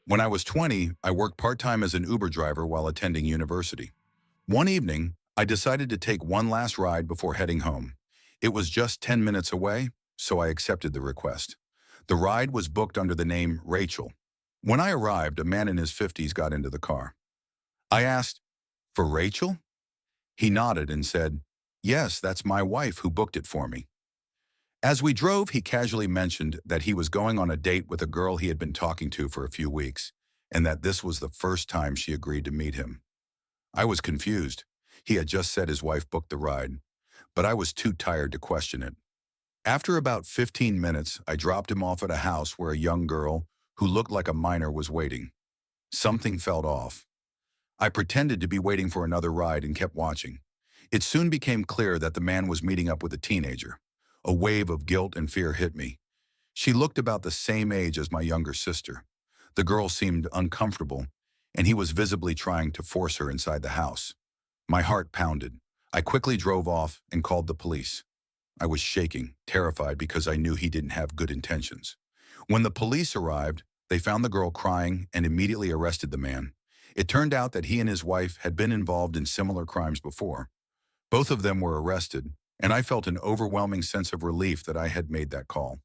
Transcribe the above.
When I was 20, I worked part-time as an Uber driver while attending university. One evening, I decided to take one last ride before heading home. It was just 10 minutes away, so I accepted the request. The ride was booked under the name Rachel. When I arrived, a man in his 50s got into the car. I asked, "For Rachel?" He nodded and said, "Yes, that's my wife who booked it for me." As we drove, he casually mentioned that he was going on a date with a girl he had been talking to for a few weeks, and that this was the first time she agreed to meet him. I was confused. He had just said his wife booked the ride, but I was too tired to question it. After about 15 minutes, I dropped him off at a house where a young girl, who looked like a minor, was waiting. Something felt off. I pretended to be waiting for another ride and kept watching. It soon became clear that the man was meeting up with a teenager. A wave of guilt and fear hit me. She looked about the same age as my younger sister. The girl seemed uncomfortable, and he was visibly trying to force her inside the house. My heart pounded. I quickly drove off and called the police. I was shaking, terrified because I knew he didn't have good intentions. When the police arrived, they found the girl crying and immediately arrested the man. It turned out that he and his wife had been involved in similar crimes before. Both of them were arrested, and I felt an overwhelming sense of relief that I had made that call.